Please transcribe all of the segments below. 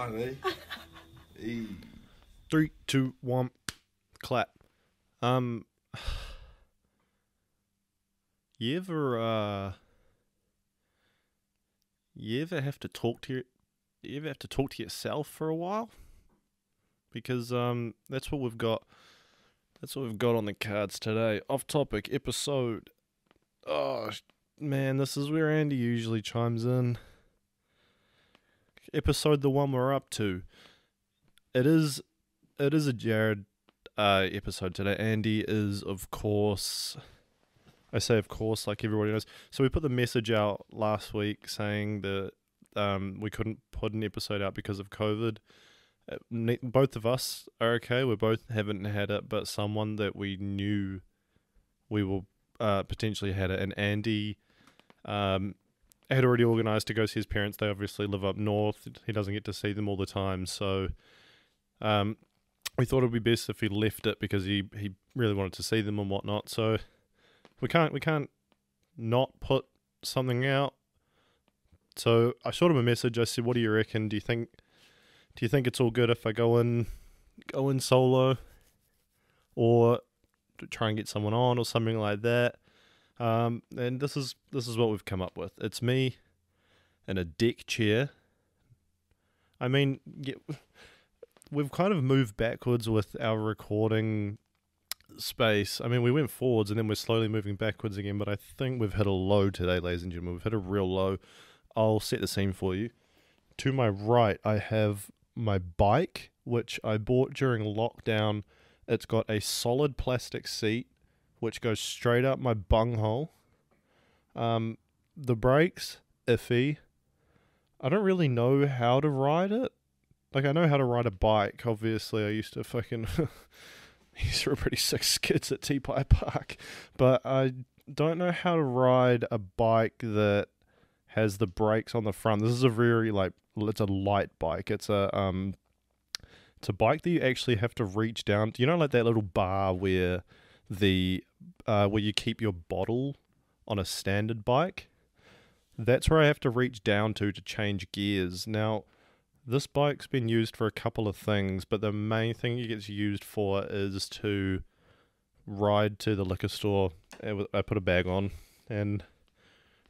on, eh? Hey. 3, 2, 1, clap. You ever have to talk to yourself for a while? Because that's what we've got. That's what we've got on the cards today. Off topic episode. Oh man, this is where Andy usually chimes in. Episode the one we're up to. It is a Jared episode today. Andy is, of course, I say of course like everybody knows. So we put the message out last week saying that we couldn't put an episode out because of COVID. Both of us are okay. We both haven't had it, but someone that we knew we will potentially had it. And Andy had already organised to go see his parents. They obviously live up north. He doesn't get to see them all the time. So we thought it would be best if he left it because he really wanted to see them and whatnot. So we can't not put something out. So I shot him a message. I said, "What do you reckon? Do you think it's all good if I go in solo, or try and get someone on or something like that?" And this is what we've come up with. It's me in a deck chair. I mean, we've kind of moved backwards with our recording space. I mean, we went forwards and then we're slowly moving backwards again, but I think we've hit a low today, ladies and gentlemen. We've hit a real low. I'll set the scene for you. To my right, I have my bike, which I bought during lockdown. It's got a solid plastic seat, which goes straight up my bunghole. The brakes, iffy. I don't really know how to ride it. Like, I know how to ride a bike, obviously. I used to fucking... These were pretty sick skits at T-Pie Park. But I don't know how to ride a bike that has the brakes on the front. This is a very, it's a light bike. It's a bike that you actually have to reach down. You know, like that little bar where where you keep your bottle on a standard bike? That's where I have to reach down to change gears. Now, this bike's been used for a couple of things, but the main thing it gets used for is to ride to the liquor store. I put a bag on and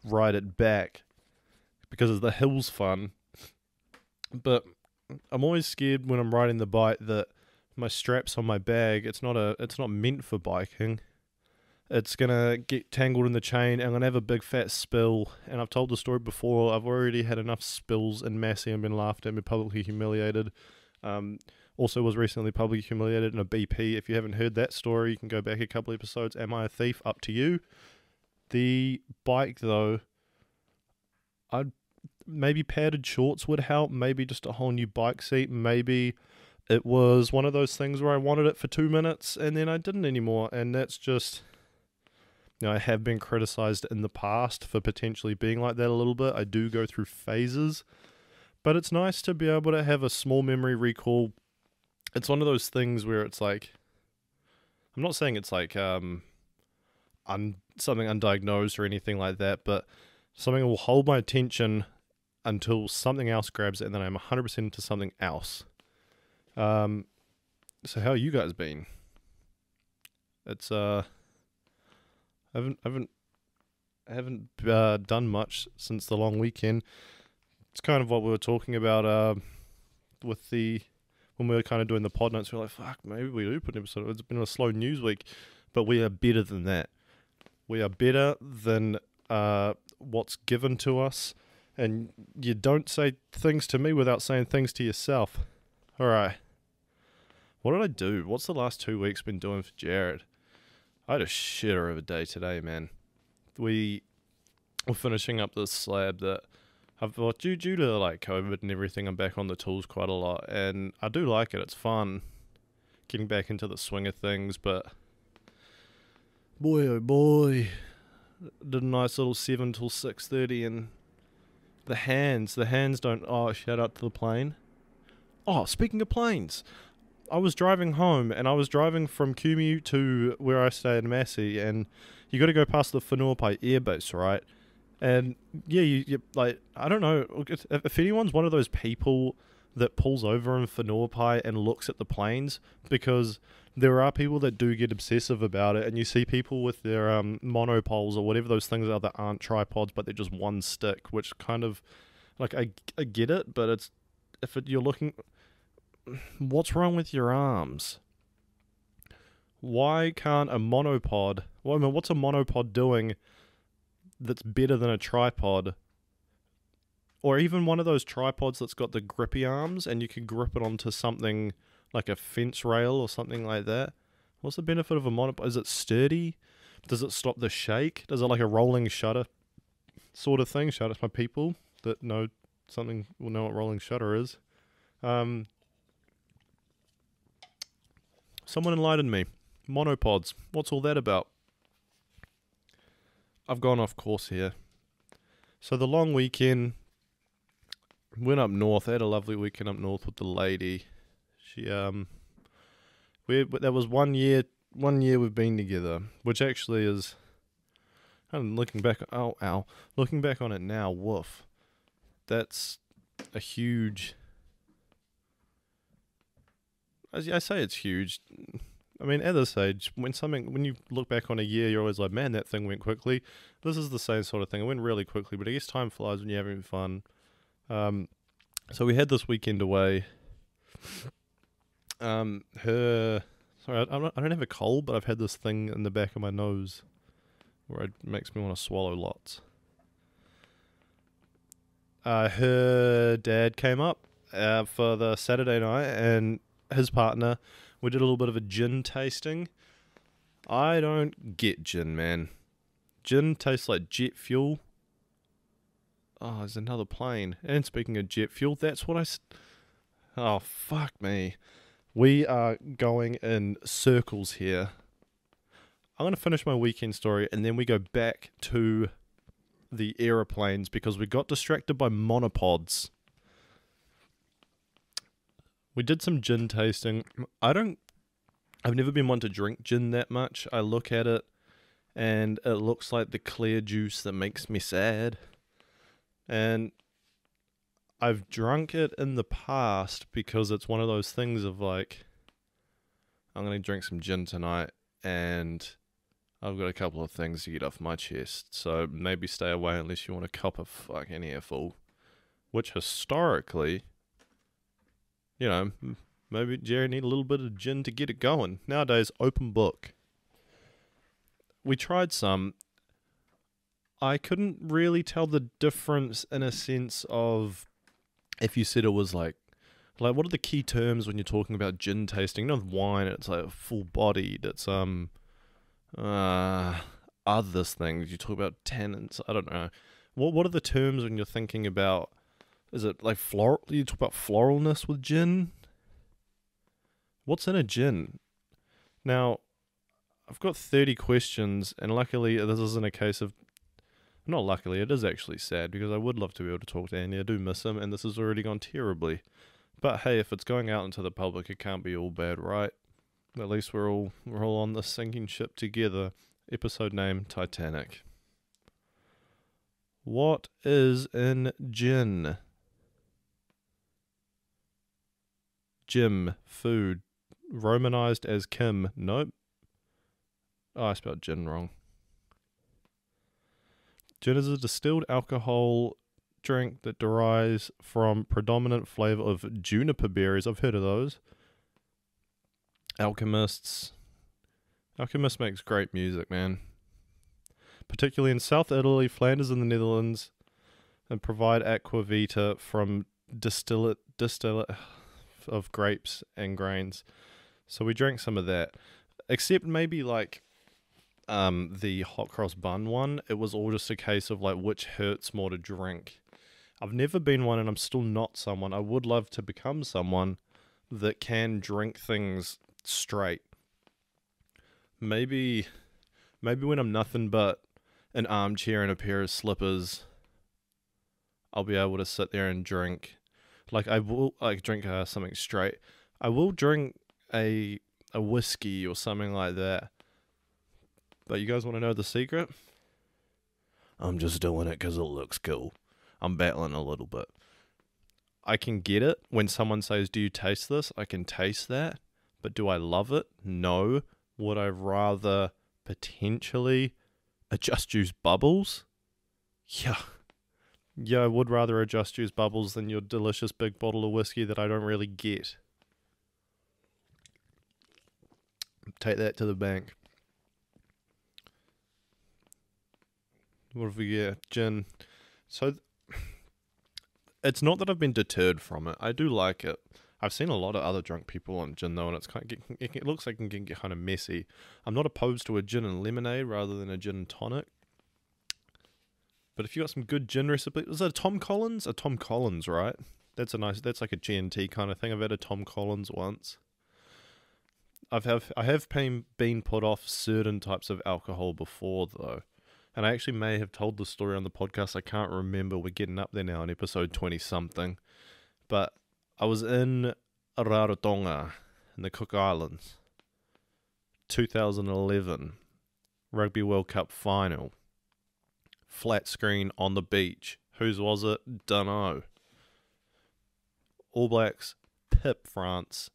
ride it back because the hill's fun. But I'm always scared when I'm riding the bike that my straps on my bag, it's not meant for biking. It's gonna get tangled in the chain and I'm gonna have a big fat spill. And I've told the story before. I've already had enough spills in Massey and been laughed at and been publicly humiliated. Also was recently publicly humiliated in a BP. If you haven't heard that story, you can go back a couple episodes. Am I a thief? Up to you. The bike though, maybe padded shorts would help. Maybe just a whole new bike seat. Maybe it was one of those things where I wanted it for 2 minutes and then I didn't anymore. And that's just... I have been criticized in the past for potentially being like that a little bit. I do go through phases, but it's nice to be able to have a small memory recall. It's one of those things where it's like, I'm not saying it's like something undiagnosed or anything like that, but something will hold my attention until something else grabs it, and then I'm 100% into something else. So how you guys been? It's I haven't done much since the long weekend. It's kind of what we were talking about when we were kind of doing the pod notes. We were like, fuck, maybe we do put an episode. It's been a slow news week, but we are better than that. We are better than what's given to us, and you don't say things to me without saying things to yourself. All right. What did I do? What's the last 2 weeks been doing for Jared? I had a shitter of a day today, man. We're finishing up this slab that I've got due to like COVID and everything. I'm back on the tools quite a lot, and I do like it. It's fun getting back into the swing of things. But boy, oh boy, did a nice little 7 till 6:30, and the hands don't. Oh, shout out to the plane. Oh, speaking of planes. I was driving home, and I was driving from Kumeu to where I stay in Massey, and you got to go past the Whenuapai airbase, right? And yeah, you like, I don't know if anyone's one of those people that pulls over in Whenuapai and looks at the planes, because there are people that do get obsessive about it, and you see people with their monopoles or whatever those things are that aren't tripods, but they're just one stick, which kind of, like, I get it, but it's, you're looking, what's wrong with your arms? Why can't a monopod, well, I mean, what's a monopod doing that's better than a tripod? Or even one of those tripods that's got the grippy arms and you can grip it onto something like a fence rail or something like that. What's the benefit of a monopod? Is it sturdy? Does it stop the shake? Does it like a rolling shutter sort of thing? Shout out to my people that know something, will know what rolling shutter is. Someone enlightened me. Monopods. What's all that about? I've gone off course here. So the long weekend, went up north. I had a lovely weekend up north with the lady. She that was 1 year. 1 year we've been together, which actually is. I'm looking back. Looking back on it now, woof. That's a huge. I say it's huge. I mean, at this age, when you look back on a year, you're always like, man, that thing went quickly. This is the same sort of thing. It went really quickly, but I guess time flies when you're having fun. So we had this weekend away. Sorry, I don't have a cold, but I've had this thing in the back of my nose where it makes me want to swallow lots. Her dad came up for the Saturday night, and his partner. We did a little bit of a gin tasting. I don't get gin, man. Gin tastes like jet fuel. Oh, there's another plane. And speaking of jet fuel, that's what oh, fuck me. We are going in circles here. I'm going to finish my weekend story, and then we go back to the aeroplanes, because we got distracted by monopods. We did some gin tasting. I've never been one to drink gin that much. I look at it and it looks like the clear juice that makes me sad. And I've drunk it in the past because it's one of those things of like, I'm going to drink some gin tonight and I've got a couple of things to get off my chest. So maybe stay away unless you want a cup of fucking airful. Which historically, you know, maybe Jerry need a little bit of gin to get it going. Nowadays, open book. We tried some. I couldn't really tell the difference in a sense of if you said it was like what are the key terms when you're talking about gin tasting? You know, with wine, it's like full bodied. It's others things. You talk about tannins. I don't know. What are the terms when you're thinking about? Is it like floral? You talk about floralness with gin? What's in a gin? Now, I've got 30 questions, and luckily this isn't a case of... Not luckily, it is actually sad, because I would love to be able to talk to Andy. I do miss him, and this has already gone terribly. But hey, if it's going out into the public, it can't be all bad, right? At least we're all on this sinking ship together. Episode name, Titanic. What is in gin? Jim, food, romanized as Kim. Nope. Oh, I spelled gin wrong. Gin is a distilled alcohol drink that derives from predominant flavor of juniper berries. I've heard of those. Alchemist makes great music, man. Particularly in South Italy, Flanders, and the Netherlands, and provide aquavita from distillate of grapes and grains. So we drank some of that. Except maybe like the hot cross bun one, it was all just a case of like which hurts more to drink. I've never been one, and I'm still not someone. I would love to become someone that can drink things straight. Maybe when I'm nothing but an armchair and a pair of slippers, I'll be able to sit there and drink. Like I will drink something straight. I will drink a whiskey or something like that. But you guys want to know the secret? I'm just doing it because it looks cool. I'm battling a little bit. I can get it. When someone says, do you taste this? I can taste that. But do I love it? No. Would I rather potentially a Just Juice Bubbles? Yeah. Yeah, I would rather a Just Juice Bubbles than your delicious big bottle of whiskey that I don't really get. Take that to the bank. What have we got? Gin. So, it's not that I've been deterred from it. I do like it. I've seen a lot of other drunk people on gin though, and it looks like it can get kind of messy. I'm not opposed to a gin and lemonade rather than a gin and tonic. But if you got some good gin recipes, is that a Tom Collins? A Tom Collins, right? That's like a G&T kind of thing. I've had a Tom Collins once. I have been put off certain types of alcohol before though. And I actually may have told the story on the podcast. I can't remember. We're getting up there now in episode 20-something. But I was in Rarotonga in the Cook Islands. 2011. Rugby World Cup final. Flat screen on the beach. Whose was it? Dunno. All Blacks, Pip France.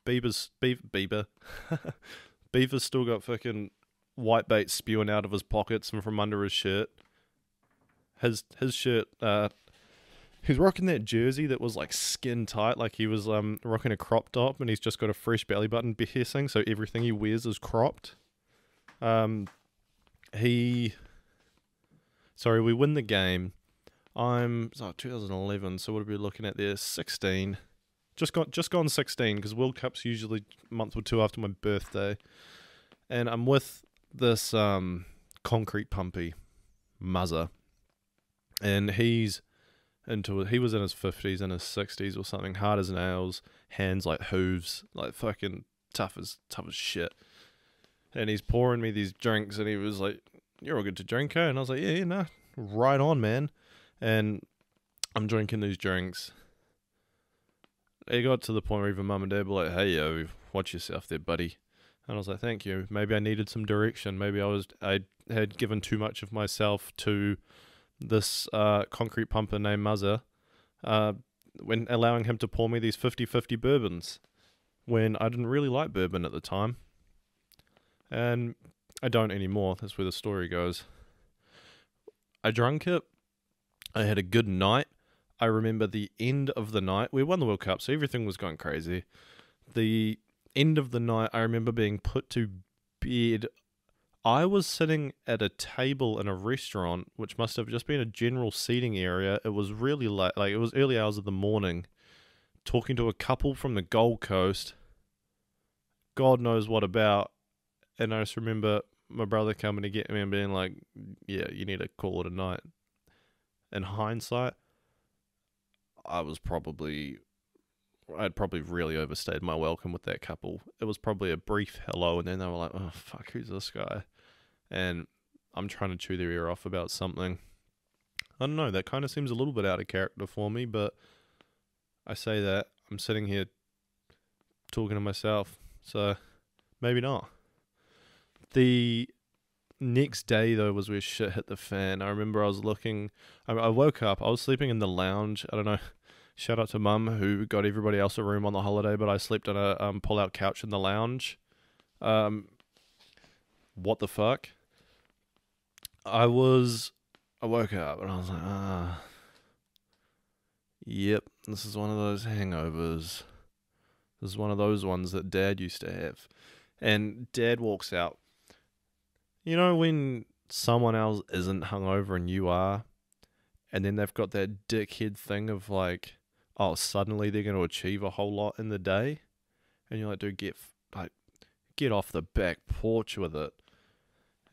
Beaver's still got fucking white bait spewing out of his pockets and from under his shirt. His shirt, he's rocking that jersey that was like skin tight, like he was rocking a crop top, and he's just got a fresh belly button piercing, so everything he wears is cropped. We win the game. 2011, so what are we looking at there? 16. Just gone 16, because World Cup's usually a month or two after my birthday. And I'm with this concrete pumpy muzzer. And he was in his 50s and his 60s or something, hard as nails, hands like hooves, like fucking tough as shit. And he's pouring me these drinks, and he was like, "You're all good to drink, eh?" And I was like, yeah, nah, right on, man. And I'm drinking these drinks. It got to the point where even mum and dad were like, "Hey, yo, watch yourself there, buddy." And I was like, "Thank you. Maybe I needed some direction. Maybe I had given too much of myself to this concrete pumper named Muzzer, when allowing him to pour me these 50-50 bourbons, when I didn't really like bourbon at the time. And I don't anymore. That's where the story goes. I drank it. I had a good night. I remember the end of the night. We won the World Cup, so everything was going crazy. The end of the night, I remember being put to bed. I was sitting at a table in a restaurant, which must have just been a general seating area. It was really late, like it was early hours of the morning, talking to a couple from the Gold Coast. God knows what about. And I just remember my brother coming to get me and being like, "Yeah, you need to call it a night." In hindsight, I'd probably really overstayed my welcome with that couple. It was probably a brief hello, and then they were like, "Oh, fuck, who's this guy?" And I'm trying to chew their ear off about something. I don't know, that kind of seems a little bit out of character for me, but I say that, I'm sitting here talking to myself, so maybe not. The next day, though, was where shit hit the fan. I remember I woke up, I was sleeping in the lounge. I don't know, shout out to mum who got everybody else a room on the holiday, but I slept on a pull-out couch in the lounge. What the fuck? I woke up and I was like, yep, this is one of those hangovers. This is one of those ones that Dad used to have. And Dad walks out. You know when someone else isn't hungover and you are, and then they've got that dickhead thing of like, oh, suddenly they're going to achieve a whole lot in the day, and you're like, dude, get off the back porch with it.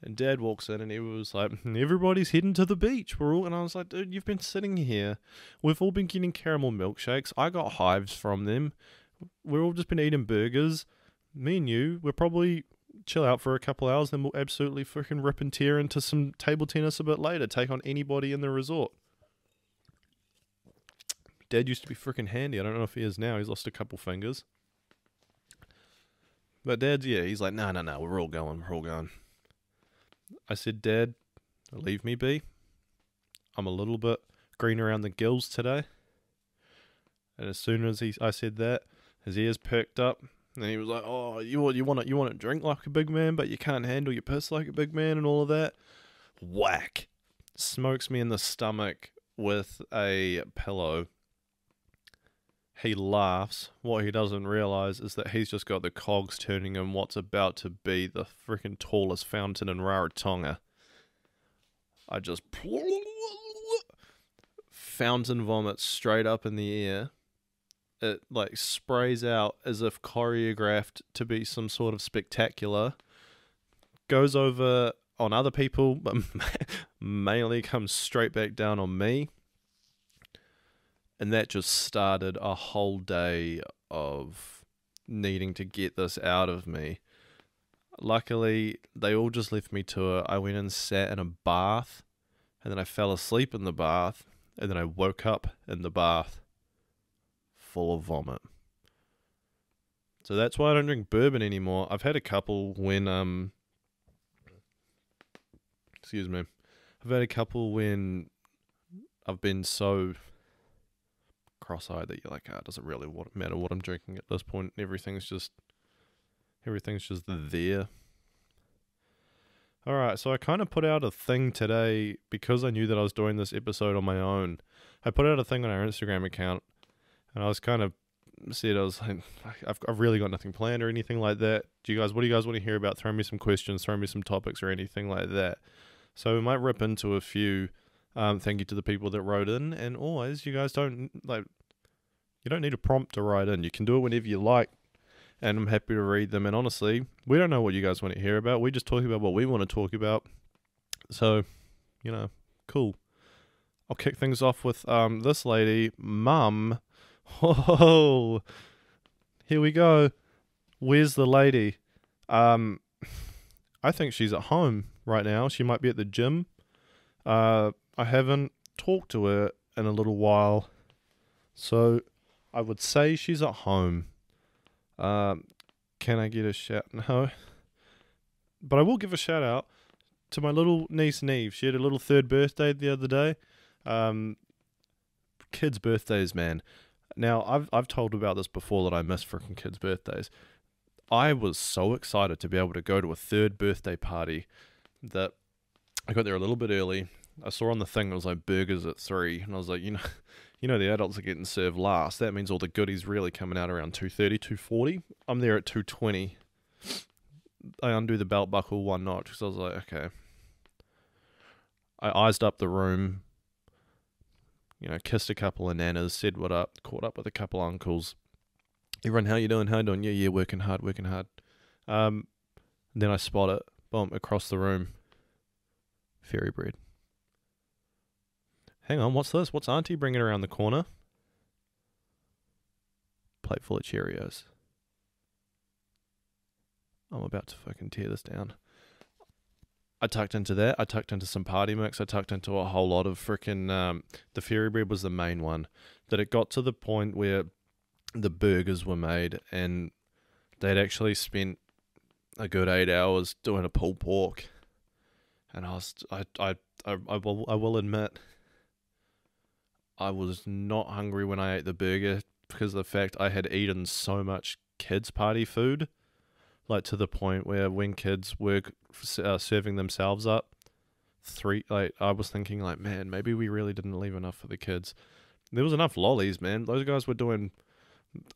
And Dad walks in and he was like, "Everybody's heading to the beach. And I was like, dude, you've been sitting here. We've all been getting caramel milkshakes. I got hives from them. We've all just been eating burgers. Me and you, we'll probably chill out for a couple hours, then we'll absolutely freaking rip and tear into some table tennis a bit later, take on anybody in the resort." Dad used to be freaking handy. I don't know if he is now. He's lost a couple fingers. But Dad's, yeah, he's like, no, we're all going. I said, "Dad, leave me be. I'm a little bit green around the gills today. And as soon as I said that, his ears perked up, and he was like, "Oh, you want to drink like a big man, but you can't handle your piss like a big man," and all of that. Whack! Smokes me in the stomach with a pillow. He laughs. What he doesn't realize is that he's just got the cogs turning in what's about to be the freaking tallest fountain in Rarotonga. I just fountain vomit straight up in the air. It like sprays out as if choreographed to be some sort of spectacular. Goes over on other people, but mainly comes straight back down on me. And that just started a whole day of needing to get this out of me. Luckily, they all just left me to it. I went and sat in a bath, and then I fell asleep in the bath, and then I woke up in the bath full of vomit. So that's why I don't drink bourbon anymore. I've had a couple when, excuse me. I've had a couple when I've been so cross-eyed that you're like, it doesn't really matter what I'm drinking at this point. Everything's just there. Alright, so I kind of put out a thing today because I knew that I was doing this episode on my own. I put out a thing on our Instagram account, and I was kind of said, I was like, I've really got nothing planned or anything like that. What do you guys want to hear about? Throw me some questions, throw me some topics or anything like that. So we might rip into a few. Thank you to the people that wrote in, and always, you guys you don't need a prompt to write in. You can do it whenever you like, and I'm happy to read them. And honestly, we don't know what you guys want to hear about. We just talk about what we want to talk about. So, cool. I'll kick things off with this lady, Mum. Oh, here we go. Where's the lady? I think she's at home right now. She might be at the gym. I haven't talked to her in a little while, so I would say she's at home. Can I get a shout? No. But I will give a shout out to my little niece Neve. She had a little 3rd birthday the other day. Kids' birthdays, man. Now, I've told about this before that I miss freaking kids' birthdays. I was so excited to be able to go to a 3rd birthday party that I got there a little bit early. I saw on the thing it was like burgers at 3, and I was like, the adults are getting served last. That means all the goodies really coming out around 2:30, 2:40. I'm there at 2:20. I undo the belt buckle one notch because I was like, okay. I eyesed up the room, kissed a couple of nanas, said what up, caught up with a couple of uncles. Everyone, how you doing? Yeah, working hard. Then I spot it, boom, across the room. Fairy bread. Hang on, what's this? What's Auntie bringing around the corner? Plate full of Cheerios. I'm about to fucking tear this down. I tucked into that. I tucked into some party mix. I tucked into a whole lot of freaking... the fairy bread was the main one. That it got to the point where the burgers were made and they'd actually spent a good 8 hours doing a pulled pork. And I will admit, I was not hungry when I ate the burger because of the fact I had eaten so much kids' party food. Like to the point where when kids were serving themselves up, I was thinking like, man, maybe we really didn't leave enough for the kids. There was enough lollies, man. Those guys were doing...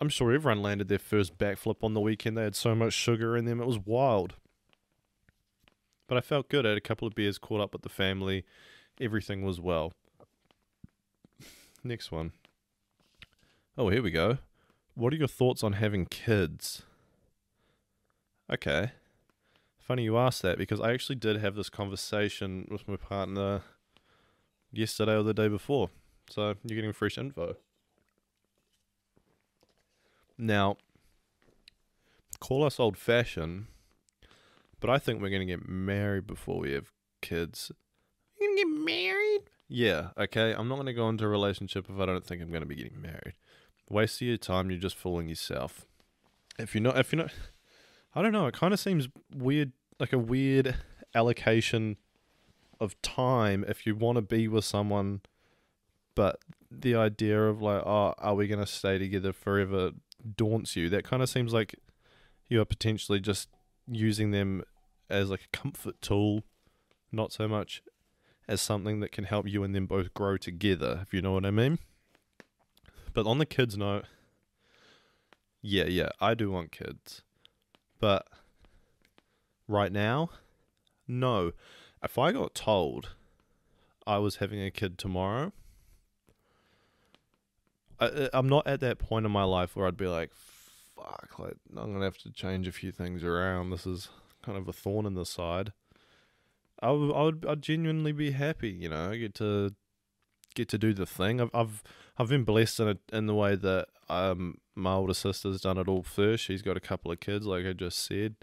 I'm sure everyone landed their first backflip on the weekend. They had so much sugar in them. It was wild. But I felt good. I had a couple of beers, caught up with the family. Everything was well. Next one. Oh, here we go. What are your thoughts on having kids? Okay. Funny you asked that because I actually did have this conversation with my partner yesterday or the day before. So you're getting fresh info. Now, call us old-fashioned, but I think we're going to get married before we have kids. You're going to get married? Yeah, okay. I'm not going to go into a relationship if I don't think I'm going to be getting married. Waste of your time, you're just fooling yourself. If you're not, I don't know, it kind of seems weird, like a weird allocation of time if you want to be with someone, but the idea of like, oh, are we going to stay together forever daunts you. That kind of seems like you are potentially just using them as like a comfort tool, not so much as something that can help you and them both grow together, if you know what I mean. But on the kids note, yeah, I do want kids. But right now, no. If I got told I was having a kid tomorrow, I'm not at that point in my life where I'd be like, fuck, like, I'm going to have to change a few things around. This is kind of a thorn in the side. I'd genuinely be happy, you know. I get to do the thing. I've been blessed in the way that my older sister's done it all first. She's got a couple of kids, like I just said.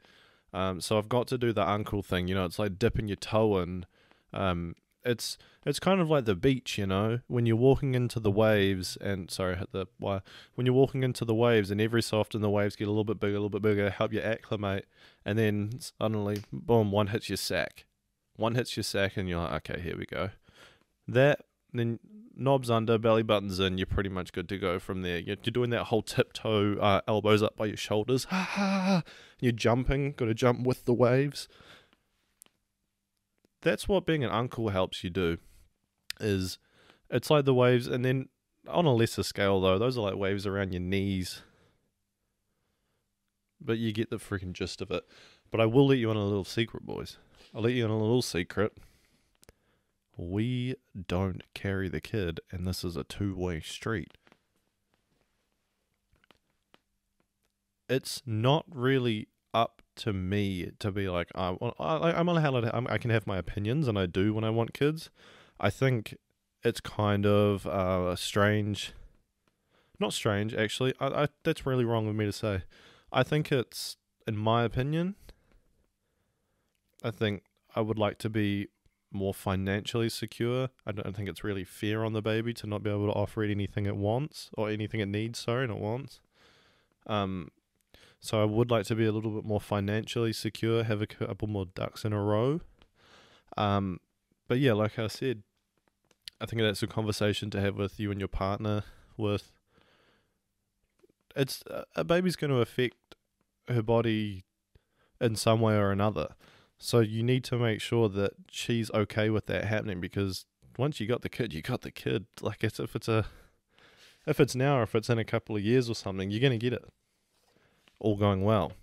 So I've got to do the uncle thing, you know. It's like dipping your toe in. It's kind of like the beach, you know, when you're walking into the waves and when you're walking into the waves and every so often the waves get a little bit bigger, help you acclimate, and then suddenly, boom, one hits your sack, and you're like, okay, here we go. Then knobs under, belly buttons in, you're pretty much good to go from there. You're doing that whole tiptoe, elbows up by your shoulders, ha ha. You're jumping, got to jump with the waves. That's what being an uncle helps you do. Is it's like the waves, and then on a lesser scale though, those are like waves around your knees. But you get the freaking gist of it. But I will let you on a little secret, boys. I'll let you on a little secret. We don't carry the kid, and this is a two-way street. It's not really up to me to be like, I'm allowed. I can have my opinions, and I do when I want kids. I think it's kind of strange. Not strange, actually. That's really wrong of me to say. I think it's, in my opinion, I think I would like to be more financially secure. I don't think it's really fair on the baby to not be able to offer it anything it wants, or anything it needs, not wants. So I would like to be a little bit more financially secure, have a couple more ducks in a row. But yeah, like I said, I think that's a conversation to have with you and your partner. It's a baby's going to affect her body in some way or another. So you need to make sure that she's okay with that happening, because once you got the kid, you got the kid. Like if it's now or if it's in a couple of years or something, you're going to get it. All going well.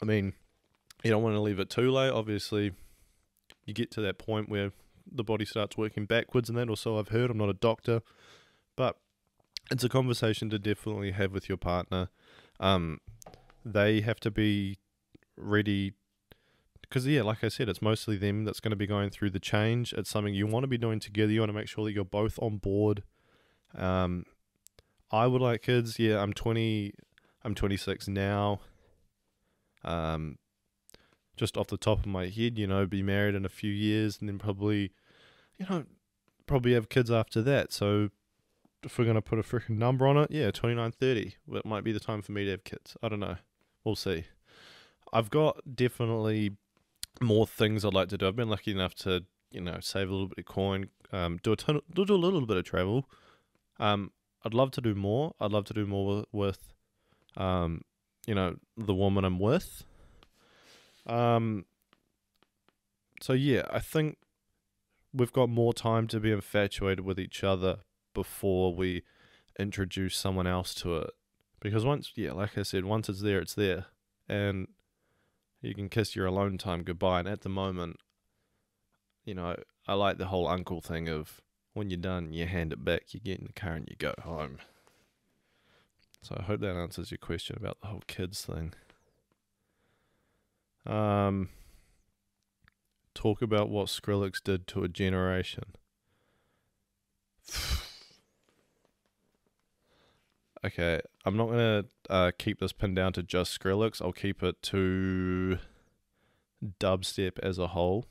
I mean, you don't want to leave it too late. Obviously, you get to that point where the body starts working backwards and that, or so I've heard. I'm not a doctor. But it's a conversation to definitely have with your partner. They have to be ready, because yeah, like I said, it's mostly them that's going to be going through the change. It's something you want to be doing together. You want to make sure that you're both on board. I would like kids. Yeah, I'm 26 now. Just off the top of my head, you know, be married in a few years and then probably have kids after that. So if we're going to put a freaking number on it, yeah, 29, 30. Well, it might be the time for me to have kids. I don't know. We'll see. I've got definitely more things I'd like to do. I've been lucky enough to, save a little bit of coin, do a little bit of travel. I'd love to do more. I'd love to do more with the woman I'm with. So yeah, I think we've got more time to be infatuated with each other before we introduce someone else to it. Because like I said, once it's there, it's there. And you can kiss your alone time goodbye. And at the moment, I like the whole uncle thing of when you're done, you hand it back, you get in the car and you go home. So I hope that answers your question about the whole kids thing. Talk about what Skrillex did to a generation. Okay, I'm not going to keep this pinned down to just Skrillex. I'll keep it to dubstep as a whole.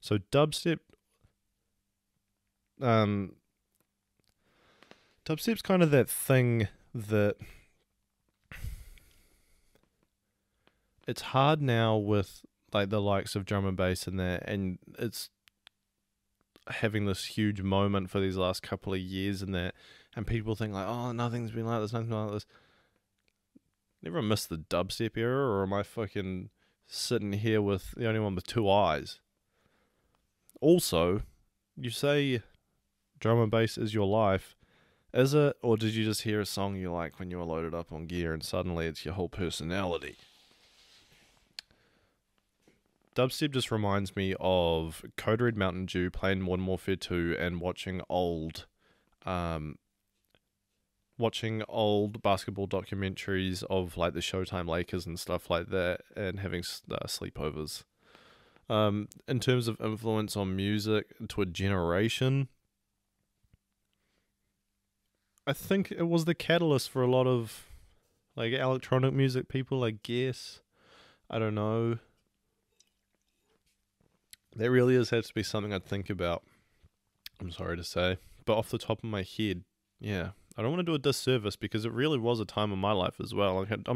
So dubstep's kind of that thing that it's hard now with like the likes of drum and bass and that, and it's having this huge moment for these last couple of years and that, and people think like, oh, nothing's been like this, nothing's been like this. Never missed the dubstep era, or am I fucking sitting here with the only one with two eyes? Also, you say drum and bass is your life. Is it, or did you just hear a song you like when you were loaded up on gear and suddenly it's your whole personality? Dubstep just reminds me of Code Red Mountain Dew, playing Modern Warfare 2, and watching old basketball documentaries of like the Showtime Lakers and stuff like that, and having sleepovers. In terms of influence on music to a generation, I think it was the catalyst for a lot of like electronic music people, I guess. I don't know. That really has to be something I'd think about. I'm sorry to say. But off the top of my head, yeah. I don't want to do a disservice because it really was a time in my life as well. Like I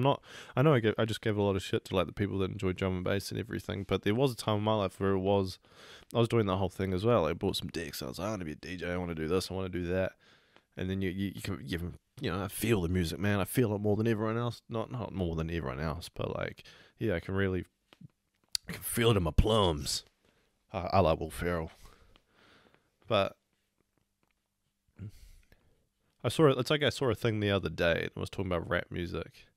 know I just gave a lot of shit to like the people that enjoy drum and bass and everything, but there was a time in my life where I was doing that whole thing as well. I bought some decks. I was like, I want to be a DJ. I want to do this. I want to do that. And then you I feel the music, man. I feel it more than everyone else. Not more than everyone else, but like, yeah, I can feel it in my plums. I like Will Ferrell. But it's like I saw a thing the other day and it was talking about rap music.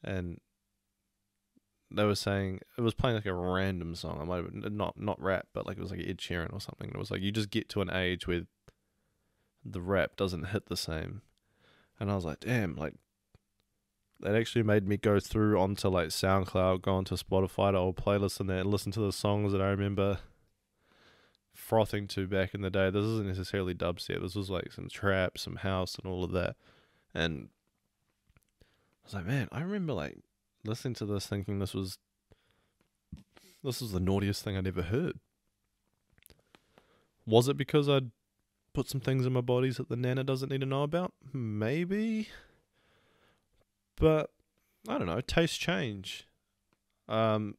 And they were saying, it was playing like a random song. It might have been not rap, but like it was like Ed Sheeran or something. And it was like, you just get to an age where the rap doesn't hit the same. And I was like, damn, like, that actually made me go through onto like SoundCloud, go onto Spotify to old playlists and that, and listen to the songs that I remember frothing to back in the day. This isn't necessarily dubstep. This was like some trap, some house, and all of that. And I was like, man, I remember like listening to this, thinking this was the naughtiest thing I'd ever heard. Was it because I'd put some things in my bodies that the Nana doesn't need to know about? Maybe. But, I don't know, tastes change. There's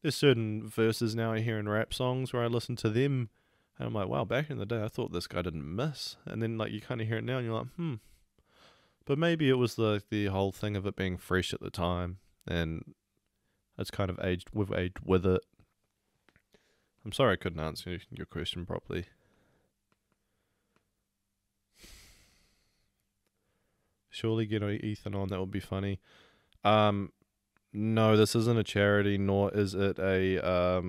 certain verses now I hear in rap songs where I listen to them, and I'm like, wow, back in the day I thought this guy didn't miss. And then like you kind of hear it now and you're like, But maybe it was the whole thing of it being fresh at the time, and it's kind of aged with it. I'm sorry I couldn't answer your question properly. Surely get Ethan on, that would be funny. No, this isn't a charity, nor is it a,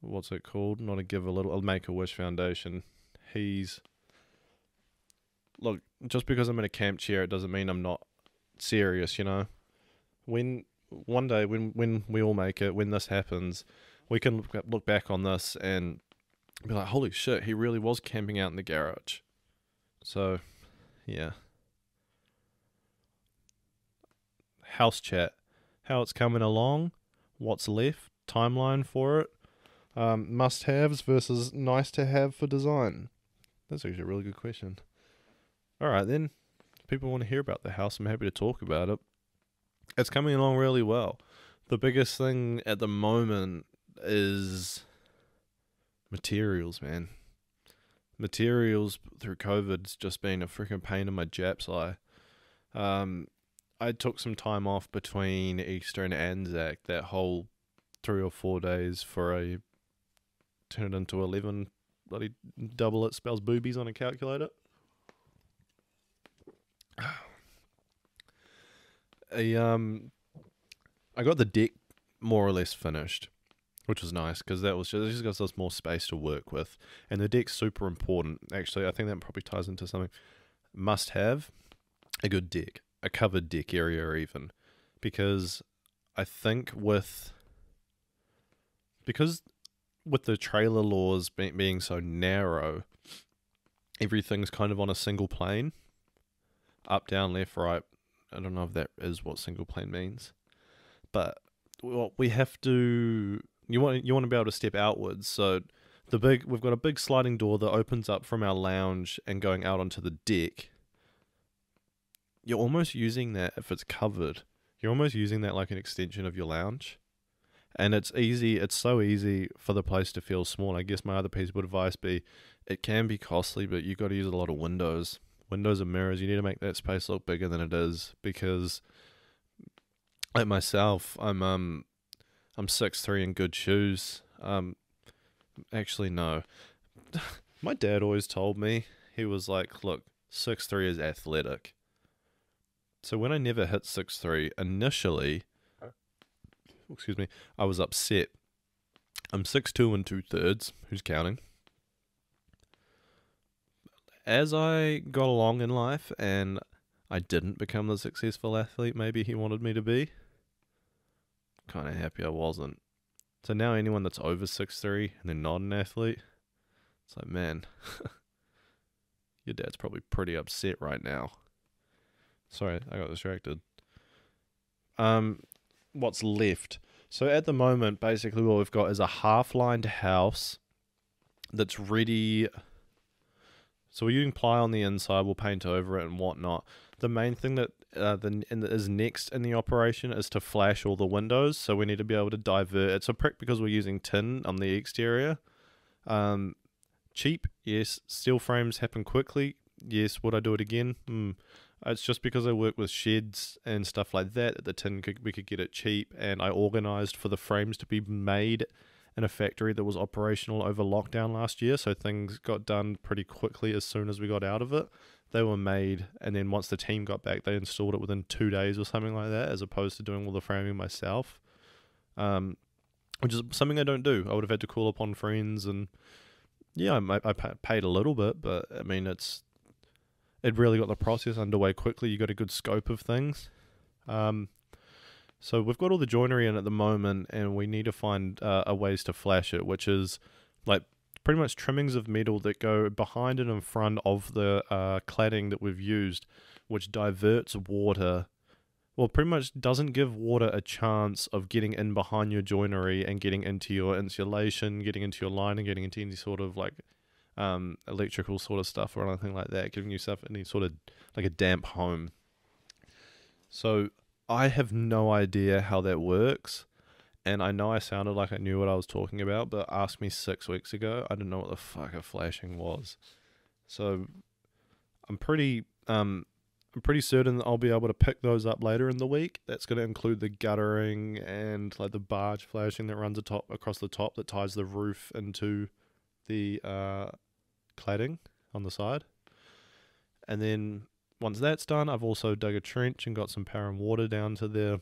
what's it called? Not a Give a Little, a Make-A-Wish Foundation. Look, just because I'm in a camp chair, it doesn't mean I'm not serious, you know? One day, when we all make it, when this happens, we can look back on this and be like, holy shit, he really was camping out in the garage. So, yeah. House chat, how it's coming along, what's left, timeline for it, must-haves versus nice-to-have for design. That's actually a really good question. Alright then, if people want to hear about the house, I'm happy to talk about it. It's coming along really well. The biggest thing at the moment is materials, man. Materials through COVID's just been a freaking pain in my Jap's eye. I took some time off between Easter and Anzac, that whole 3 or 4 days turn it into 11, bloody double it spells boobies on a calculator. I got the deck more or less finished, which was nice because it just gives us more space to work with. And the deck's super important. Actually, I think that probably ties into something. Must have a good deck. A covered deck area even, because I think with the trailer laws being so narrow, everything's kind of on a single plane, up, down, left, right. I don't know if that is what single plane means, but what we have to, you want to be able to step outwards. So we've got a big sliding door that opens up from our lounge and going out onto the deck. You're almost using that, if it's covered, you're almost using that like an extension of your lounge. And it's easy. It's so easy for the place to feel small. I guess my other piece of advice be, it can be costly, but you got to use a lot of windows and mirrors. You need to make that space look bigger than it is, because like myself, I'm 6'3" in good shoes. Actually no. My dad always told me, he was like, look, 6'3" is athletic. So when I never hit 6'3", initially, excuse me, I was upset. I'm 6'2" and 2/3. Who's counting? As I got along in life and I didn't become the successful athlete maybe he wanted me to be, kind of happy I wasn't. So now anyone that's over 6'3" and they're not an athlete, it's like, man, your dad's probably pretty upset right now. Sorry, I got distracted. What's left? So at the moment, basically what we've got is a half-lined house that's ready. So we're using ply on the inside, we'll paint over it and whatnot. The main thing that is next in the operation is to flash all the windows, so we need to be able to divert. It's a prick because we're using tin on the exterior. Cheap, yes. Steel frames happen quickly, yes. Would I do it again? It's just because I work with sheds and stuff like that the tin we could get it cheap, and I organised for the frames to be made in a factory that was operational over lockdown last year, so things got done pretty quickly as soon as we got out of it. They were made, and then once the team got back, they installed it within 2 days or something like that, as opposed to doing all the framing myself, which is something I don't do. I would have had to call upon friends, and yeah, I paid a little bit, but I mean, it really got the process underway quickly. You got a good scope of things. So we've got all the joinery in at the moment, and we need to find a ways to flash it, which is like pretty much trimmings of metal that go behind and in front of the cladding that we've used, which diverts water. Well, pretty much doesn't give water a chance of getting in behind your joinery and getting into your insulation, getting into your line, and getting into any sort of like electrical sort of stuff or anything like that, giving yourself any sort of like a damp home. So I have no idea how that works, and I know I sounded like I knew what I was talking about, but ask me 6 weeks ago, I didn't know what the fuck a flashing was. So I'm pretty certain that I'll be able to pick those up later in the week. That's going to include the guttering and like the barge flashing that runs across the top that ties the roof into the cladding on the side. And then once that's done, I've also dug a trench and got some power and water down to there.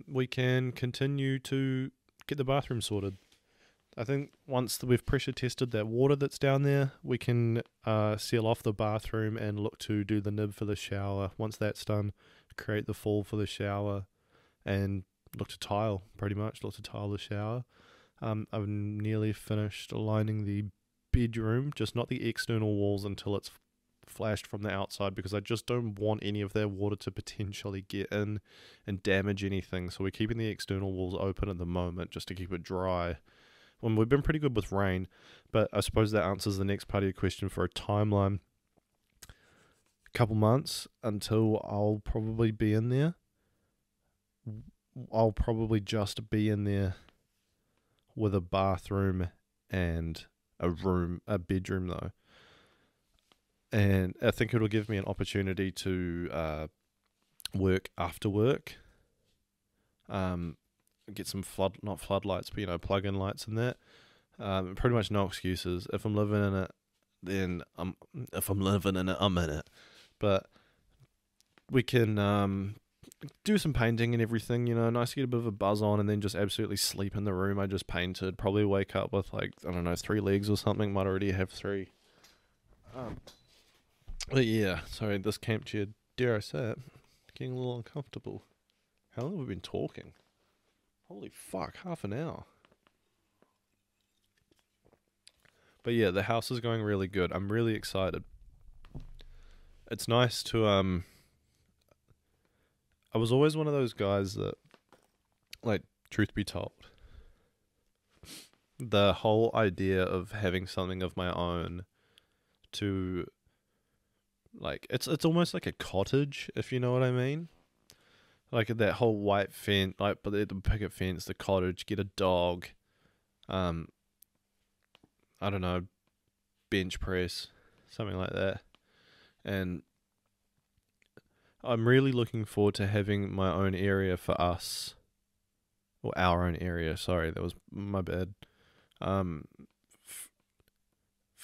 We can continue to get the bathroom sorted. I think once we've pressure tested that water that's down there, we can seal off the bathroom and look to do the nib for the shower. Once that's done, create the fall for the shower and look to tile the shower. I've nearly finished lining the bedroom, just not the external walls until it's flashed from the outside, because I just don't want any of that water to potentially get in and damage anything. So we're keeping the external walls open at the moment just to keep it dry. Well, we've been pretty good with rain, but I suppose that answers the next part of your question for a timeline. A couple months until I'll probably be in there. I'll probably just be in there with a bathroom and a bedroom though. And I think it'll give me an opportunity to work after work. Get some not floodlights, but plug-in lights and that. Pretty much no excuses. If I'm living in it, then I'm in it. But we can do some painting and everything, nice to get a bit of a buzz on, and then just absolutely sleep in the room I just painted. Probably wake up with 3 legs or something. Might already have 3. But yeah, sorry, this camp chair, dare I say it, getting a little uncomfortable. How long have we been talking? Holy fuck, half an hour. But yeah, the house is going really good. I'm really excited. It's nice to, I was always one of those guys that, truth be told, the whole idea of having something of my own to, it's almost like a cottage, if you know what I mean. like that whole white fence, like but the picket fence, the cottage, get a dog, I don't know, bench press, something like that. And I'm really looking forward to having my own area for us, or our own area. Sorry, that was my bad. For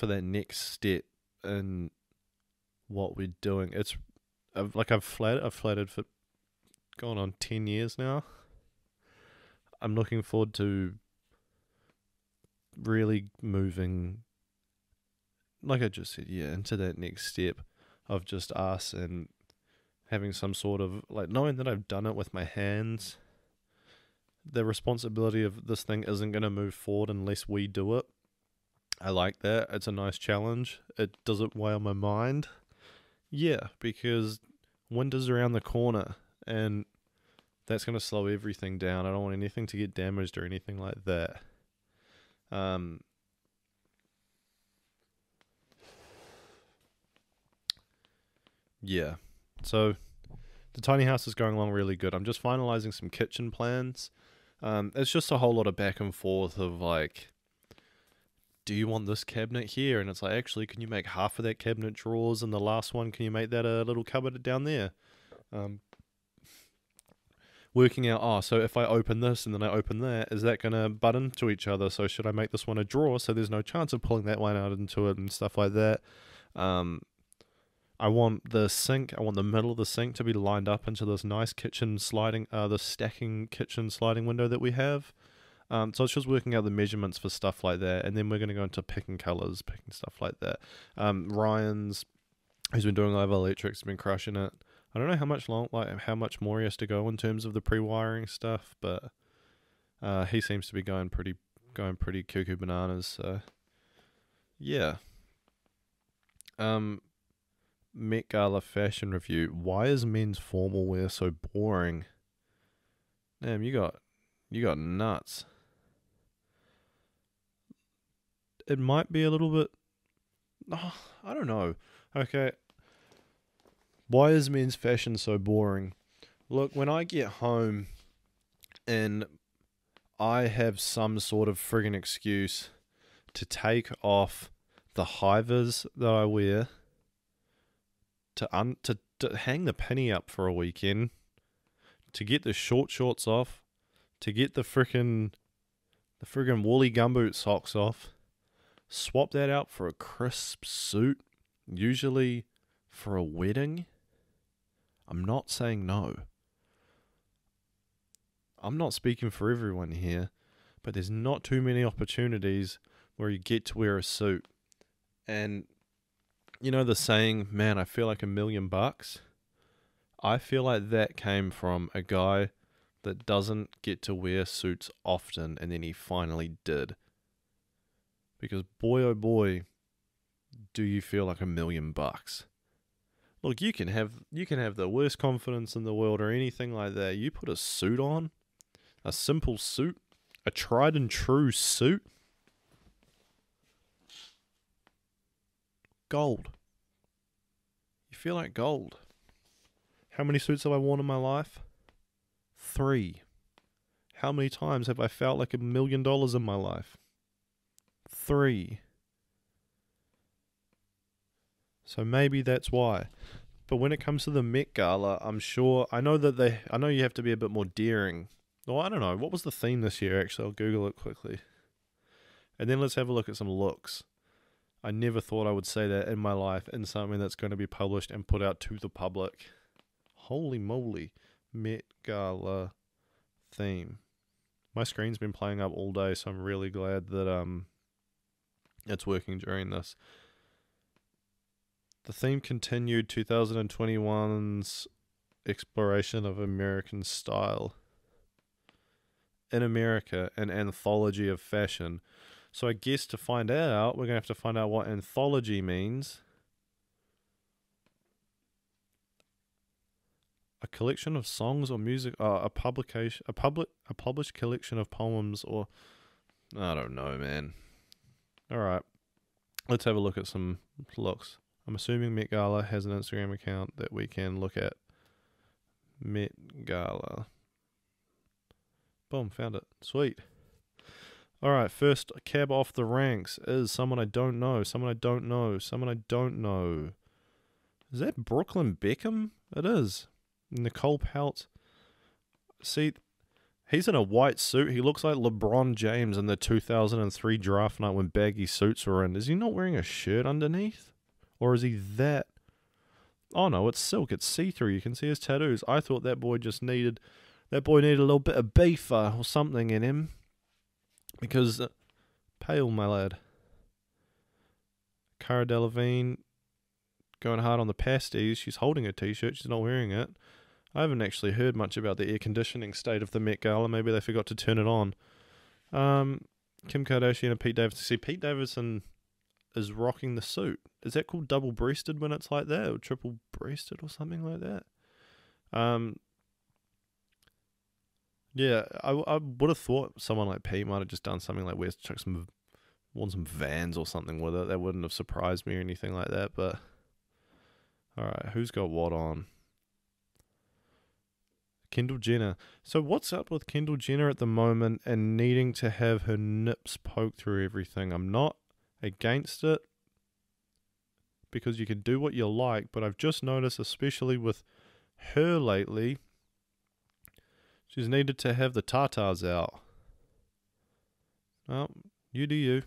that next step in what we're doing, I've flattered for going on 10 years now. I'm looking forward to really moving, like I just said, into that next step of just us and having some sort of, like, knowing that I've done it with my hands. The responsibility of this thing isn't going to move forward unless we do it. I like that. It's a nice challenge. It doesn't weigh on my mind. Yeah, because winter's around the corner and that's going to slow everything down. I don't want anything to get damaged or anything like that. Yeah. So the tiny house is going along really good. I'm just finalizing some kitchen plans. It's just a whole lot of back and forth of like, do you want this cabinet here? And it's like, actually, can you make half of that cabinet drawers, and the last one, can you make that a little cupboard down there? Working out, so if I open this and then I open that, is that going to butt into each other? So should I make this one a drawer so there's no chance of pulling that one out into it and stuff like that? I want the sink, I want the middle of the sink to be lined up into this nice kitchen sliding, the stacking kitchen sliding window that we have. So it's just working out the measurements for stuff like that, and then we're going to go into picking colours, picking stuff like that. Ryan's, who's been doing live electrics, has been crushing it. I don't know how much more he has to go in terms of the pre-wiring stuff, but he seems to be going pretty cuckoo bananas. So yeah. Met Gala fashion review. Why is men's formal wear so boring? Damn, you got nuts. It might be a little bit. I don't know. Okay. Why is men's fashion so boring? Look, when I get home and I have some sort of friggin' excuse to take off the hivers that I wear, to hang the penny up for a weekend, to get the short shorts off, to get the frickin' woolly gumboot socks off, swap that out for a crisp suit, usually for a wedding. I'm not saying no. I'm not speaking for everyone here, but there's not too many opportunities where you get to wear a suit. And you know the saying, man, I feel like $1,000,000? I feel like that came from a guy that doesn't get to wear suits often, and then he finally did. Because boy oh boy, do you feel like $1,000,000. Look, you can have the worst confidence in the world or anything like that. You put a suit on, a simple suit, a tried and true suit, gold. You feel like gold. How many suits have I worn in my life? 3. How many times have I felt like $1,000,000 in my life? 3. So maybe that's why. But when it comes to the Met Gala, I know you have to be a bit more daring. Well, I don't know. What was the theme this year, actually? I'll Google it quickly. And then let's have a look at some looks. I never thought I would say that in my life in something that's going to be published and put out to the public. Holy moly. Met Gala theme. My screen's been playing up all day, so I'm really glad that it's working during this. The theme continued 2021's exploration of American style. In America, an anthology of fashion. So I guess to find out, we're going to have to find out what anthology means. A collection of songs or music, a published collection of poems, or I don't know, man. All right, let's have a look at some looks. I'm assuming Met Gala has an Instagram account that we can look at. Met Gala. Boom, found it. Sweet. Alright, first cab off the ranks is someone I don't know. Someone I don't know. Someone I don't know. Is that Brooklyn Beckham? It is. Nicole Pout. See, he's in a white suit. He looks like LeBron James in the 2003 draft night when baggy suits were in. Is he not wearing a shirt underneath? Or is he that? Oh no, it's silk. It's see-through. You can see his tattoos. I thought that boy needed a little bit of beef or something in him. Because, pale, my lad. Cara Delevingne going hard on the pasties. She's holding a t-shirt. She's not wearing it. I haven't actually heard much about the air conditioning state of the Met Gala. Maybe they forgot to turn it on. Kim Kardashian and Pete Davidson. See, Pete Davidson is rocking the suit. Is that called double-breasted when it's like that? Or triple-breasted or something like that? Yeah, I would have thought someone like Pete might have just done something like worn some Vans or something with it. That wouldn't have surprised me or anything like that, but... Alright, who's got what on? Kendall Jenner. So what's up with Kendall Jenner at the moment and needing to have her nips poked through everything? I'm not against it because you can do what you like, but I've just noticed, especially with her lately, she's needed to have the tatas out. Well, you do you.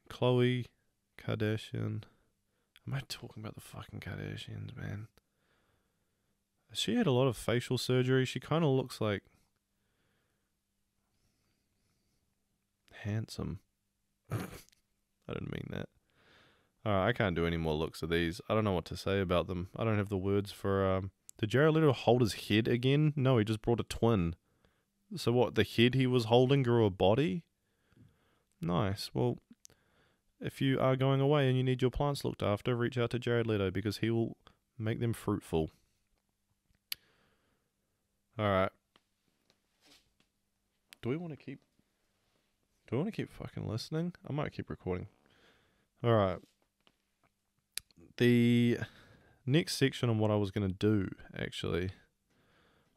Khloe Kardashian. Am I talking about the fucking Kardashians, man? She had a lot of facial surgery. She kind of looks like handsome. I didn't mean that. Alright, I can't do any more looks of these. I don't know what to say about them. I don't have the words for... Did Jared Leto hold his head again? No, he just brought a twin. So what, the head he was holding grew a body? Nice. Well, if you are going away and you need your plants looked after, reach out to Jared Leto because he will make them fruitful. Alright. Do we want to keep fucking listening? I might keep recording. Alright. The next section on what I was going to do, actually,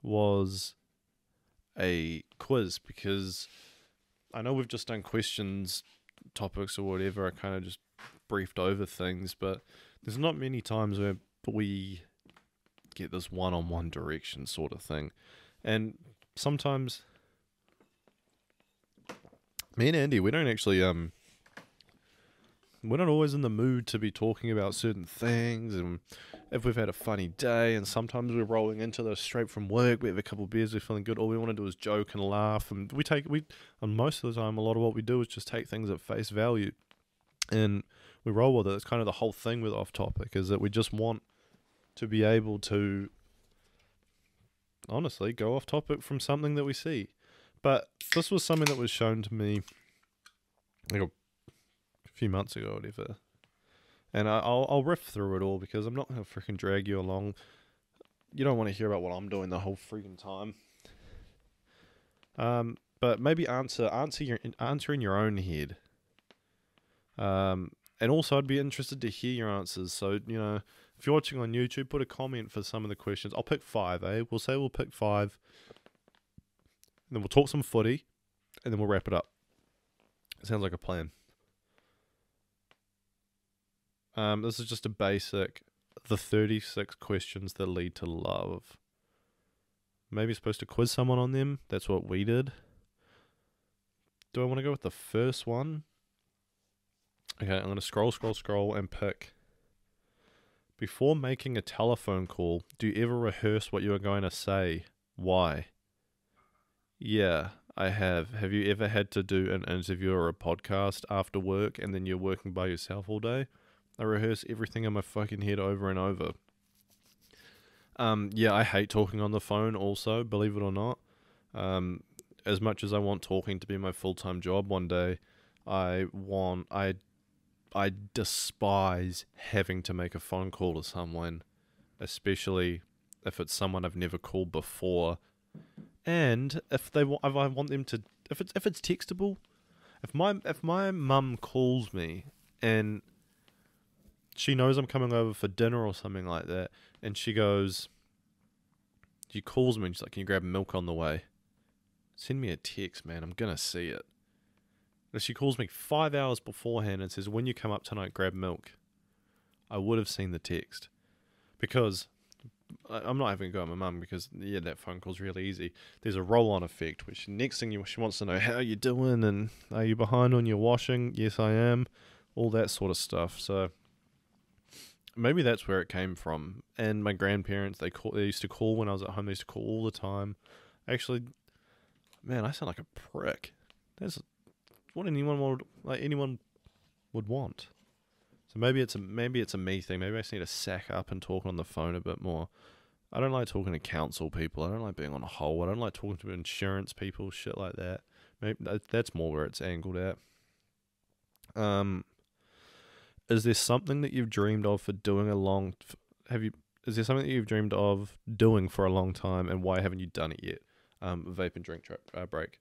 was a quiz, because I know we've just done questions, topics, or whatever. I kind of just briefed over things, but there's not many times where we get this one-on-one direction sort of thing. And sometimes me and Andy, we don't actually, we're not always in the mood to be talking about certain things, and if we've had a funny day, and sometimes we're rolling into this straight from work, we have a couple of beers, we're feeling good, all we want to do is joke and laugh, and and most of the time, a lot of what we do is just take things at face value, and we roll with it. It's kind of the whole thing with Off Topic, is that we just want to be able to, honestly, go off topic from something that we see. But this was something that was shown to me like a few months ago or whatever. And I'll riff through it all because I'm not going to freaking drag you along. You don't want to hear about what I'm doing the whole freaking time. But maybe answer in your own head. And also I'd be interested to hear your answers. So, you know, if you're watching on YouTube, put a comment for some of the questions. I'll pick 5, eh? We'll pick 5. And then we'll talk some footy. And then we'll wrap it up. Sounds like a plan. This is just a basic, the 36 questions that lead to love. Maybe you're supposed to quiz someone on them. That's what we did. Do I want to go with the first one? Okay, I'm going to scroll and pick. Before making a telephone call, do you ever rehearse what you are going to say? Why? Yeah, I have. Have you ever had to do an interview or a podcast after work and then you're working by yourself all day? I rehearse everything in my fucking head over and over. Yeah, I hate talking on the phone also, believe it or not. As much as I want talking to be my full-time job one day, I despise having to make a phone call to someone, especially if it's someone I've never called before. And if I want them to, if it's textable, if my mum calls me and she knows I'm coming over for dinner or something like that, and she calls me and she's like, "Can you grab milk on the way?" Send me a text, man. I'm gonna see it. If she calls me 5 hours beforehand and says, "When you come up tonight, grab milk," I would have seen the text. Because I'm not having a go at my mum because, yeah, that phone call's really easy. There's a roll-on effect, which next thing she wants to know, how you doing and are you behind on your washing? Yes, I am. All that sort of stuff. So maybe that's where it came from. And my grandparents, they used to call when I was at home. They used to call all the time. Actually, man, I sound like a prick. That's what anyone would want. So maybe it's a me thing. Maybe I just need to sack up and talk on the phone a bit more. I don't like talking to council people. I don't like being on a hold. I don't like talking to insurance people, shit like that. Maybe that's more where it's angled at. Is there something that you've dreamed of for doing is there something that you've dreamed of doing for a long time, and why haven't you done it yet? Vape and drink break.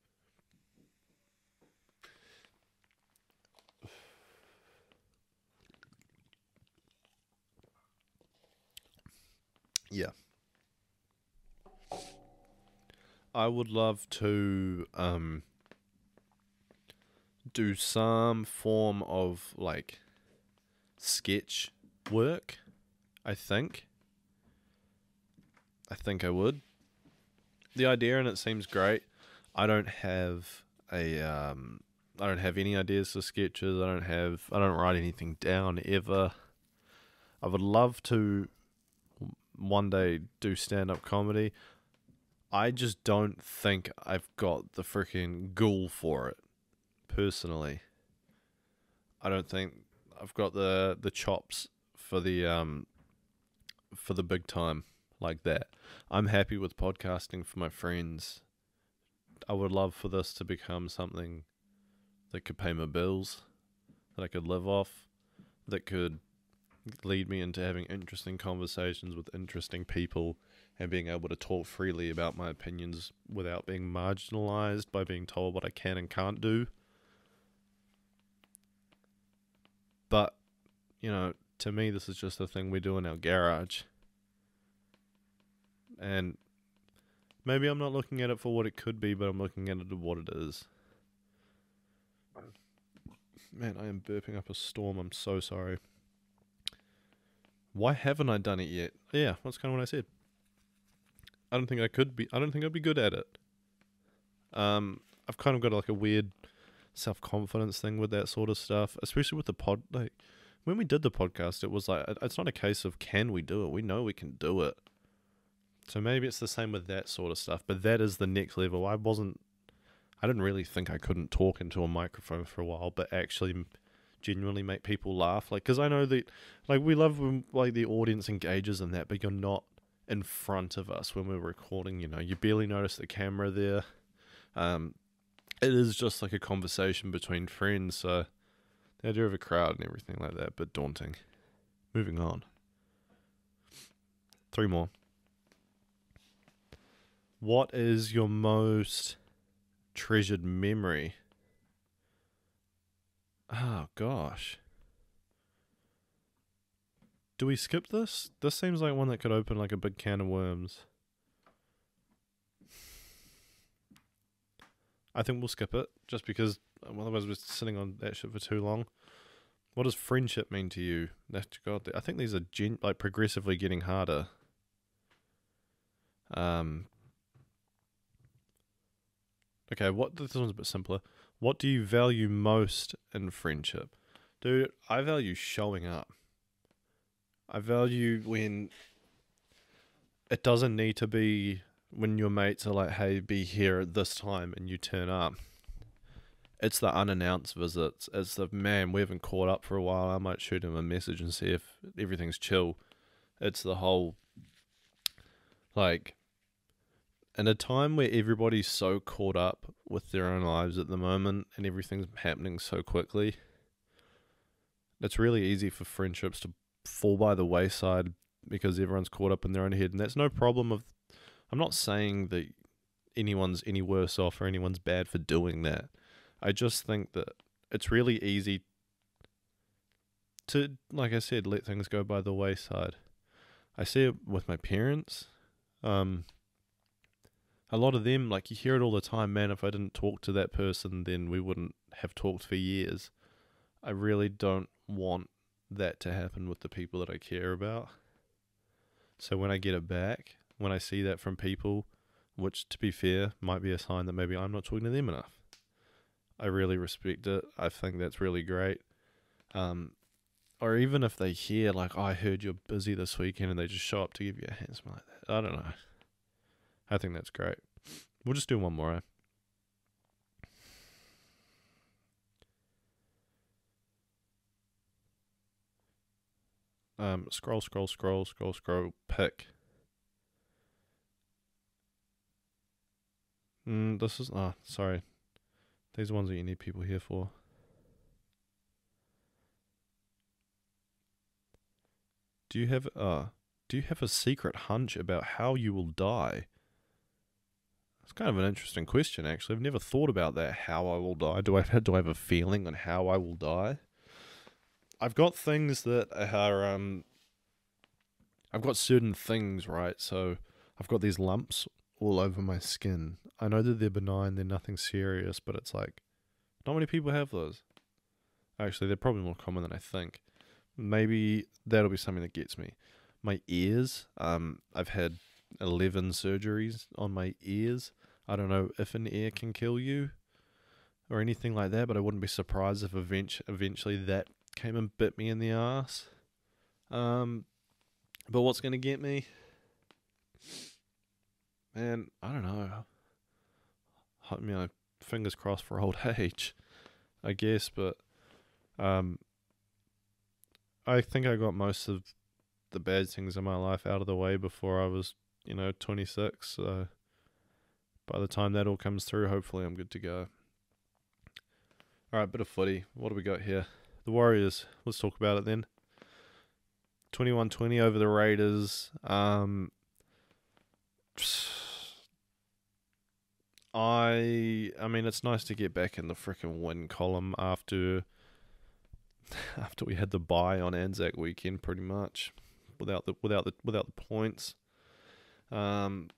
Yeah. I would love to do some form of like sketch work. I think I would. The idea in it seems great. I don't have any ideas for sketches. I don't write anything down ever. I would love to one day do stand-up comedy. I just don't think I've got the freaking ghoul for it, personally. I don't think I've got the chops for the big time like that. I'm happy with podcasting for my friends. I would love for this to become something that could pay my bills, that I could live off, that could lead me into having interesting conversations with interesting people and being able to talk freely about my opinions without being marginalized by being told what I can and can't do. But, to me, this is just a thing we do in our garage. And maybe I'm not looking at it for what it could be, but I'm looking at it for what it is. Man, I am burping up a storm. I'm so sorry. Why haven't I done it yet? Yeah, that's kind of what I said. I don't think I'd be good at it. I've kind of got like a weird self-confidence thing with that sort of stuff, especially with the when we did the podcast, it was like, it's not a case of can we do it? We know we can do it. So maybe it's the same with that sort of stuff, but that is the next level. I didn't really think I couldn't talk into a microphone for a while, but actually genuinely make people laugh. Like, because I know that, like, we love when, like, the audience engages in that, but you're not in front of us when we're recording, you barely notice the camera there. It is just like a conversation between friends, so the idea of a crowd and everything like that, but daunting. Moving on. 3 more. What is your most treasured memory? Oh, gosh. Do we skip this? This seems like one that could open like a big can of worms. I think we'll skip it, just because otherwise we're sitting on that shit for too long. What does friendship mean to you? God, I think these are progressively getting harder. Okay, this one's a bit simpler. What do you value most in friendship? Dude, I value showing up. I value when it doesn't need to be when your mates are like, hey, be here at this time, and you turn up. It's the unannounced visits. It's the, man, we haven't caught up for a while. I might shoot him a message and see if everything's chill. It's the whole, like, in a time where everybody's so caught up with their own lives at the moment and everything's happening so quickly, it's really easy for friendships to fall by the wayside because everyone's caught up in their own head. And that's no problem I'm not saying that anyone's any worse off or anyone's bad for doing that. I just think that it's really easy to, like I said, let things go by the wayside. I see it with my parents. A lot of them, like, you hear it all the time, man, if I didn't talk to that person, then we wouldn't have talked for years. I really don't want that to happen with the people that I care about. So when I get it back, when I see that from people, which, to be fair, might be a sign that maybe I'm not talking to them enough, I really respect it. I think that's really great. Or even if they hear, like, oh, I heard you're busy this weekend, and they just show up to give you a hand, something like that. I don't know. I think that's great. We'll just do one more, Scroll, pick. This is, sorry. These are ones that you need people here for. Do you have a secret hunch about how you will die? It's kind of an interesting question, actually. I've never thought about that, how I will die. Do I have a feeling on how I will die? I've got things that are, I've got certain things, right? So I've got these lumps all over my skin. I know that they're benign, they're nothing serious, but it's like, not many people have those. Actually, they're probably more common than I think. Maybe that'll be something that gets me. My ears, I've had 11 surgeries on my ears. I don't know if an ear can kill you or anything like that, but I wouldn't be surprised if eventually that came and bit me in the ass. But what's going to get me? Man, I don't know. I mean, fingers crossed for old age, I guess, but I think I got most of the bad things in my life out of the way before I was, 26, so by the time that all comes through, hopefully I'm good to go. Alright, bit of footy. What do we got here? The Warriors. Let's talk about it then. 21-20 over the Raiders. I mean, it's nice to get back in the frickin' win column after we had the bye on Anzac weekend, pretty much, without the points. The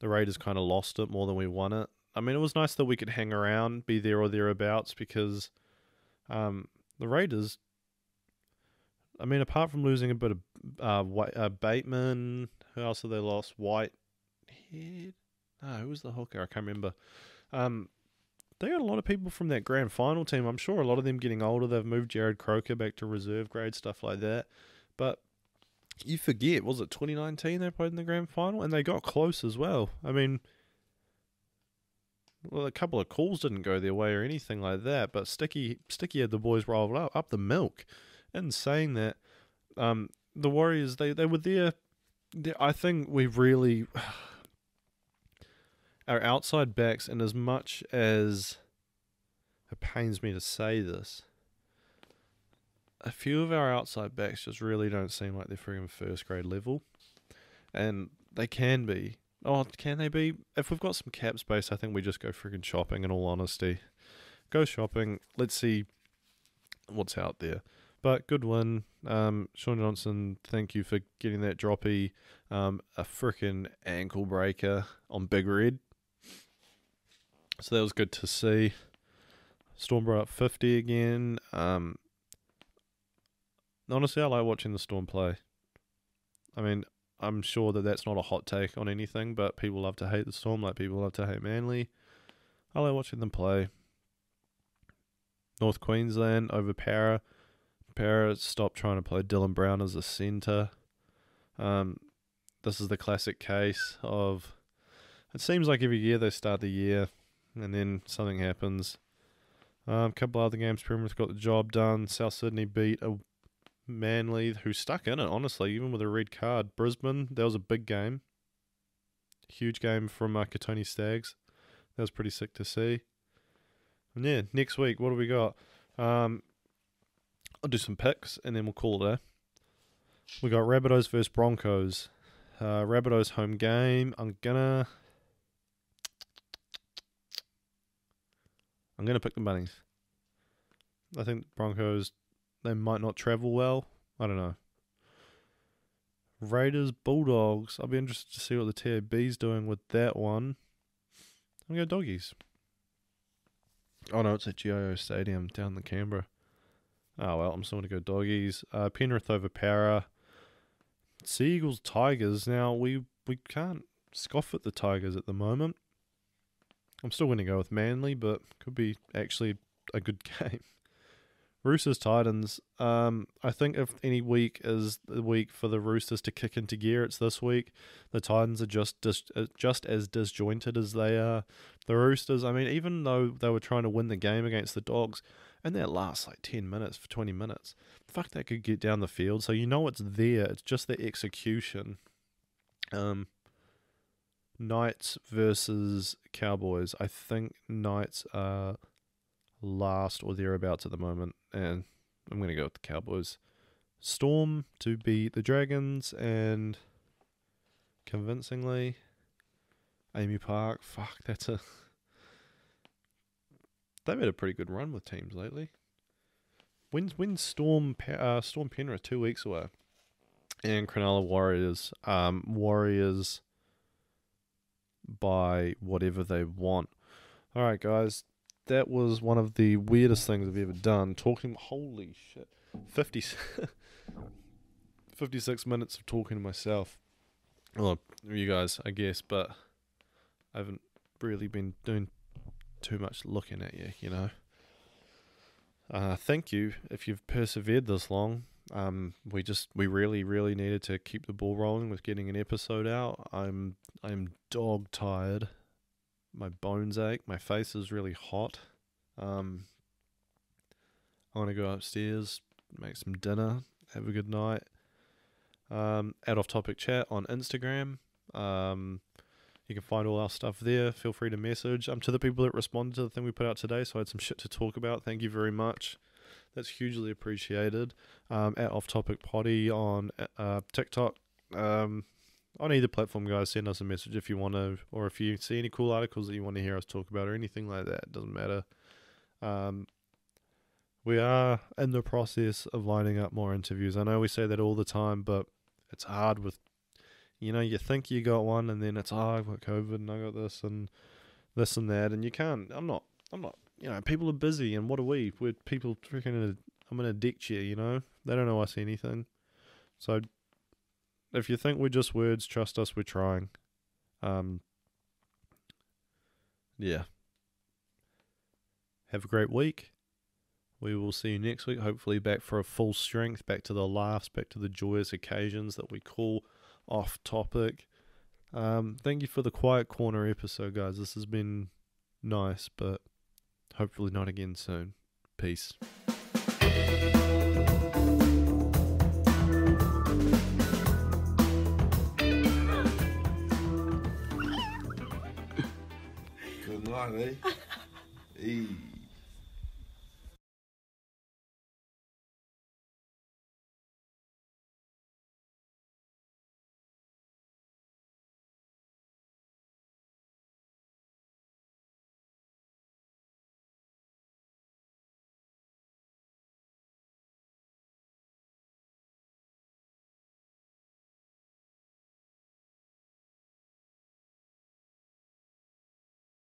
Raiders kind of lost it more than we won it. I mean, it was nice that we could hang around, be there or thereabouts, because the Raiders, I mean, apart from losing a bit of Bateman, who else have they lost? Whitehead? No, who was the hooker? I can't remember. They got a lot of people from that grand final team. I'm sure a lot of them getting older. They've moved Jared Croker back to reserve grade, stuff like that. But you forget, was it 2019 they played in the grand final? And they got close as well. I mean, well, a couple of calls didn't go their way or anything like that, but Sticky had the boys rolled up the milk. In saying that, the Warriors, they were there. I think we've really... Our outside backs, and as much as it pains me to say this, a few of our outside backs just really don't seem like they're friggin' first grade level. And they can be. Oh, can they be? If we've got some cap space, I think we just go friggin' shopping, in all honesty. Go shopping. Let's see what's out there. But good win. Sean Johnson, thank you for getting that droppy. A frickin' ankle breaker on Big Red. So that was good to see. Storm brought up 50 again. Honestly, I like watching the Storm play. I mean, I'm sure that that's not a hot take on anything, but people love to hate the Storm like people love to hate Manly. I like watching them play. North Queensland over Para. Para stopped trying to play Dylan Brown as a centre. This is the classic case of... It seems like every year they start the year and then something happens. A couple other games, Penrith got the job done. South Sydney beat a Manly who stuck in it, honestly, even with a red card. Brisbane, that was a big game. Huge game from Katoni Staggs. That was pretty sick to see. And yeah, next week, what do we got? I'll do some picks and then we'll call it a. We got Rabbitohs versus Broncos. Rabbitohs home game. I'm gonna pick the Bunnies. I think Broncos, they might not travel well. I don't know. Raiders, Bulldogs. I'll be interested to see what the TAB's doing with that one. I'm going to go Doggies. Oh no, it's at GIO Stadium down in Canberra. Oh well, I'm still going to go Doggies. Penrith over Para. Seagulls, Tigers. Now, we can't scoff at the Tigers at the moment. I'm still going to go with Manly, but could be actually a good game. Roosters, Titans. I think if any week is the week for the Roosters to kick into gear, it's this week. The Titans are just as disjointed as they are. The Roosters, I mean, even though they were trying to win the game against the Dogs, and that lasts like 10 minutes, for 20 minutes, fuck, that could get down the field. So you know it's there. It's just the execution. Knights versus Cowboys. I think Knights are last or thereabouts at the moment, and I'm going to go with the Cowboys. Storm to beat the Dragons, and convincingly, Amy Park. Fuck, they've had a pretty good run with teams lately. When's Storm Penrith 2 weeks away, and Cronulla Warriors. Warriors by whatever they want. All right, guys. That was one of the weirdest things I've ever done. Holy shit, 56 minutes of talking to myself. Well, you guys, I guess, but I haven't really been doing too much looking at you, you know. Thank you if you've persevered this long. We really, really needed to keep the ball rolling with getting an episode out. I'm dog tired. My bones ache. My face is really hot. I want to go upstairs, make some dinner, have a good night. At Off Topic Chat on Instagram. You can find all our stuff there. Feel free to message. To the people that responded to the thing we put out today, so I had some shit to talk about. Thank you very much. That's hugely appreciated. At Off Topic Potty on TikTok. On either platform, guys, send us a message if you want to, or if you see any cool articles that you want to hear us talk about or anything like that. It doesn't matter. We are in the process of lining up more interviews. I know we say that all the time, but it's hard with, you think you got one and then it's, I've got COVID and I got this and that, and you can't, I'm not, people are busy, and what are we? We're people freaking, I'm in a deck chair, they don't know us anything. So, if you think we're just words, trust us, we're trying. Yeah. Have a great week. We will see you next week, hopefully back for a full strength, back to the laughs, back to the joyous occasions that we call Off Topic. Thank you for the Quiet Corner episode, guys. This has been nice, but hopefully not again soon. Peace. Good night, eh?